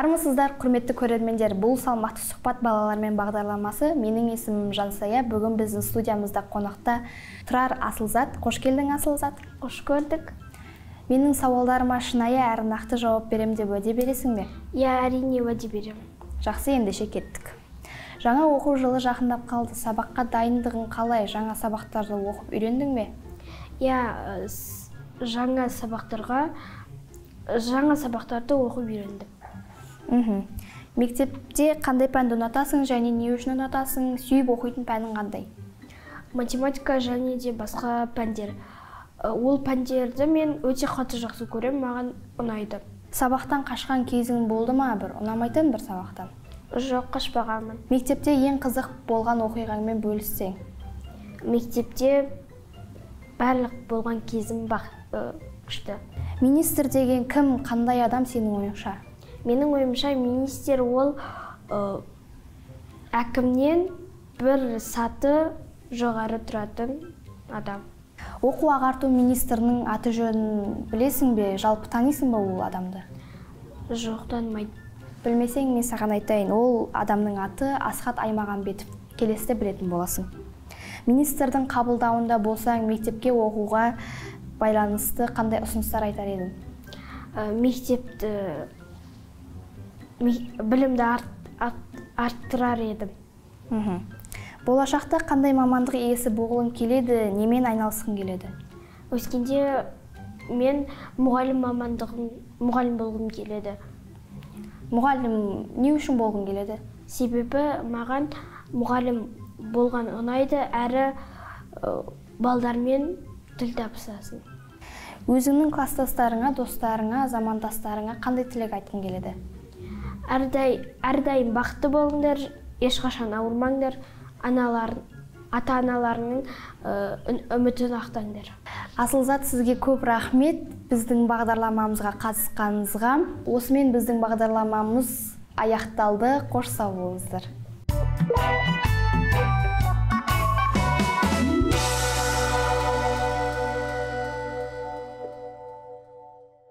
Армысыздар, құрметті көрермендер. Бұл салмақты сұхбат балалармен бағдарламасы. Менің есімім Жансая. Бүгін біздің студиямызда қонақта Тұрар Асылзат. Қош келдің, Асылзат. Қош көрдік. Менің сауалдарыма шынайы әрі нақты жауап берем деп уәде бересің бе? Иә, әрине уәде берем. Жақсы, ендеше кеттік. Жаңа оқу жылы жақындап қалды. Сабаққа дайындығың қалай? Жаңа сабақтарды оқып үйрендің бе? Иә, жаңа сабақтарды оқып үйрендім. Мектепте қандай пәнді ұнатасың және не үшін ұнатасың? Сүйіп оқитын пәнің қандай? Математика және де басқа пәндер. Ол пәндерді мен өте қатты жақсы көрем, маған ұнайды. Сабақтан қашқан кезің болды ма бір? Ұнамайтын бір сабақтан? Жоқ, қашпағанмын. Мектепте ең қызық болған оқиғаңмен бөліссең? Мектепте барлық болған кезім күшті. Министр деген кім, қандай адам сенің ойыңша? Менің ойымша министр ол әкімнен бір саты жоғары тұратын адам. Оқу ағарту министрінің аты жөнін білесің бе? Жалпы танисың ба ол адамды? Жоқ, танымайды. Білмесең, мен саған айтайын. Ол адамның аты Асхат Аймағамбетов. Келесіде білетін боласың. Министрдің қабылдауында болсаң, мектепке оқуға байланысты қандай ұсыныстар айтар едің? Мектепті білімді арттырар едім. Болашақта қандай мамандық иесі болғың келеді, немен айналысқың келеді? Өскенде мен мұғалім болғым келеді. Мұғалім не үшін болғың келеді? Себебі маған мұғалім болған ұнайды, әрі балдармен тіл табысасың. Өзіңнің кластастарыңа, достарыңа, замандастарыңа қандай тілек айтқың келеді? Әрдайым бақытты болыңдар, ешқашан ауырмаңдар, ата-аналарының үмітін ақтаңдар. Асылзат, сізге көп рахмет біздің бағдарламамызға қатысқаныңызға. Осымен біздің бағдарламамыз аяқталды. Қош сау болыңыздар.